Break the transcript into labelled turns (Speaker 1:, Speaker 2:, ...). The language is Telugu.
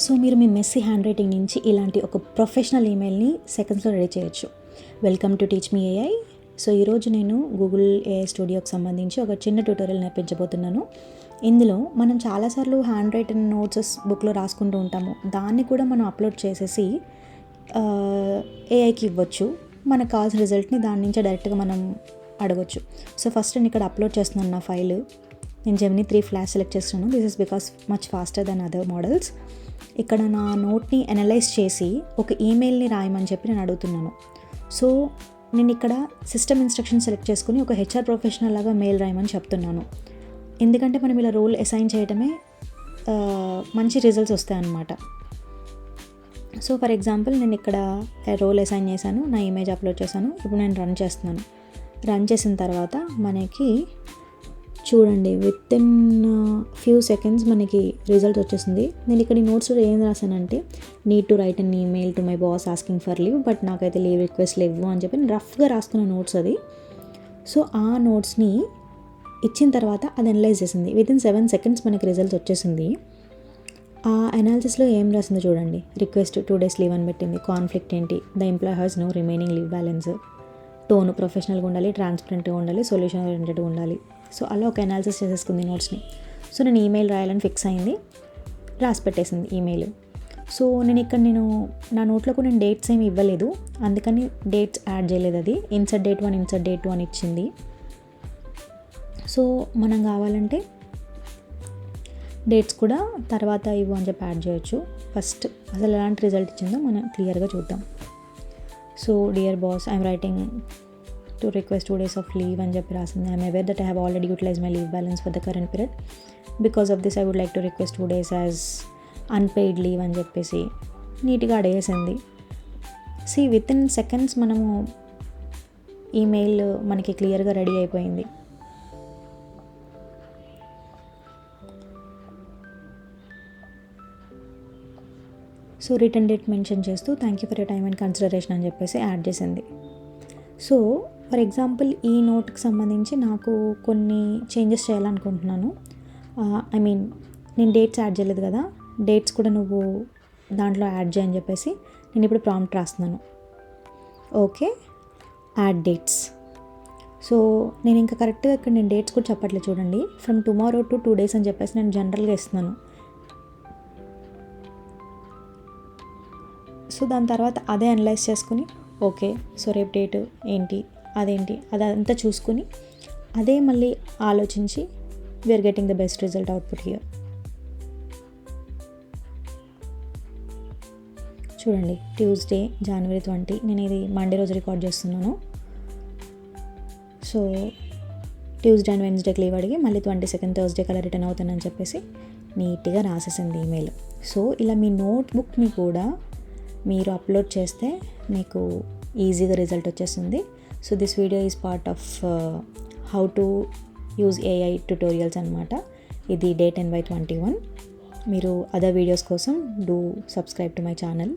Speaker 1: సో మీరు మీ మెస్సీ హ్యాండ్ రైటింగ్ నుంచి ఇలాంటి ఒక ప్రొఫెషనల్ ఈమెయిల్ని సెకండ్స్లో రెడీ చేయొచ్చు. Welcome to teach me AI. So ఈరోజు నేను గూగుల్ ఏఐ స్టూడియోకి సంబంధించి ఒక చిన్న ట్యూటోరియల్ నేర్పించబోతున్నాను. ఇందులో మనం చాలాసార్లు హ్యాండ్ రైటింగ్ నోట్స్ బుక్లో రాసుకుంటూ ఉంటాము. దాన్ని కూడా మనం అప్లోడ్ చేసేసి ఏఐకి ఇవ్వచ్చు. మనకు కావాల్సిన రిజల్ట్ని దాని నుంచే డైరెక్ట్గా మనం అడగొచ్చు. సో ఫస్ట్ నేను ఇక్కడ అప్లోడ్ చేస్తున్నాను నా ఫైల్. నేను జెమినీ 3 ఫ్లాష్ సెలెక్ట్ చేస్తున్నాను. This is because much faster than other models. ఇక్కడ నా నోట్ని అనలైజ్ చేసి ఒక ఈమెయిల్ని రాయమని చెప్పి నేను అడుగుతున్నాను. సో నేను ఇక్కడ సిస్టమ్ ఇన్స్ట్రక్షన్ సెలెక్ట్ చేసుకుని ఒక హెచ్ఆర్ ప్రొఫెషనల్ లాగా మెయిల్ రాయమని చెప్తున్నాను. ఎందుకంటే మనం ఇలా రోల్ అసైన్ చేయడమే మంచి రిజల్ట్స్ వస్తాయన్నమాట. సో ఫర్ ఎగ్జాంపుల్ నేను ఇక్కడ రోల్ అసైన్ చేశాను, నా ఇమేజ్ అప్లోడ్ చేశాను. ఇప్పుడు నేను రన్ చేస్తున్నాను. రన్ చేసిన తర్వాత మనకి చూడండి విత్ ఇన్ ఫ్యూ సెకండ్స్ మనకి రిజల్ట్ వచ్చేసింది. నేను ఇక్కడ ఈ నోట్స్లో ఏం రాశానంటే need to write an email to my boss asking for leave, but నాకైతే లీవ్ రిక్వెస్ట్ లేవు అని చెప్పి రఫ్గా రాసుకున్న నోట్స్ అది. సో ఆ నోట్స్ని ఇచ్చిన తర్వాత అది అనలైజ్ చేసింది. విత్ ఇన్ 7 seconds మనకి రిజల్ట్స్ వచ్చేసింది. ఆ అనాలిసిస్లో ఏం రాసిందో చూడండి. రిక్వెస్ట్ 2 days లీవ్ అని పెట్టింది. కాన్ఫ్లిక్ట్ ఏంటి, the employee has no remaining leave balance, tone ప్రొఫెషనల్గా ఉండాలి, ట్రాన్స్పరెంట్గా ఉండాలి, సొల్యూషన్ ఓరియంటెడ్గా ఉండాలి. సో అలా ఒక అనాలిసిస్ చేసేసుకుంది నోట్స్ని. సో నేను ఈమెయిల్ రాయాలని ఫిక్స్ అయింది, రాసి పెట్టేసింది ఈమెయిల్. సో నేను నా నోట్లో కూడా నేను డేట్స్ ఏమి ఇవ్వలేదు, అందుకని డేట్స్ యాడ్ చేయలేదు. అది ఇన్సర్ట్ date 1 ఇన్సర్ట్ date 2 అని ఇచ్చింది. సో మనం కావాలంటే డేట్స్ కూడా తర్వాత ఇవ్వు అని చెప్పి యాడ్ చేయొచ్చు. ఫస్ట్ అసలు ఎలాంటి రిజల్ట్ ఇచ్చిందో మనం క్లియర్గా చూద్దాం. So dear boss, I'm writing to request 2 days of leave అని చెప్పి రాసింది. I'm aware that I have already utilize my leave balance for the current period. Because of this I would like to request 2 days as unpaid leave అని చెప్పేసి నీట్గా అడిగేసింది. విత్ ఇన్ సెకండ్స్ మనము ఈమెయిల్ మనకి క్లియర్గా రెడీ అయిపోయింది. సో రిటర్న్ డేట్ మెన్షన్ చేస్తూ thank you for your time and consideration అని చెప్పేసి యాడ్ చేసింది. సో ఫర్ ఎగ్జాంపుల్ ఈ నోట్కి సంబంధించి నాకు కొన్ని చేంజెస్ చేయాలనుకుంటున్నాను. నేను డేట్స్ యాడ్ చేయలేదు కదా, డేట్స్ కూడా నువ్వు దాంట్లో యాడ్ చేయని చెప్పేసి నేను ఇప్పుడు ప్రాంప్ట్ రాస్తున్నాను. Okay, add dates. సో నేను ఇంకా కరెక్ట్గా ఇక్కడ నేను డేట్స్ కూడా చెప్పట్లేదు చూడండి. ఫ్రమ్ టుమారో టు 2 days అని చెప్పేసి నేను జనరల్గా ఇస్తున్నాను. సో దాని తర్వాత అదే అనలైజ్ చేసుకుని ఓకే, సో రేపు డేట్ ఏంటి అదేంటి అదంతా చూసుకుని అదే మళ్ళీ ఆలోచించి we're getting the best result output here. చూడండి, ట్యూస్డే January 20, నేను ఇది మండే రోజు రికార్డ్ చేస్తున్నాను. సో ట్యూస్డే అండ్ వెన్స్డేకి లీవ్ అడిగి మళ్ళీ 22nd థర్స్డే కల్లా రిటర్న్ అవుతానని చెప్పేసి నీట్గా రాసేసింది ఈమెయిల్. సో ఇలా మీ నోట్బుక్ని కూడా మీరు అప్లోడ్ చేస్తే మీకు ఈజీగా రిజల్ట్ వచ్చేస్తుంది. So this video is part of how to use AI tutorials అనమాట. ఇది Day 10/21. మీరు అదర్ వీడియోస్ కోసం do subscribe to my channel.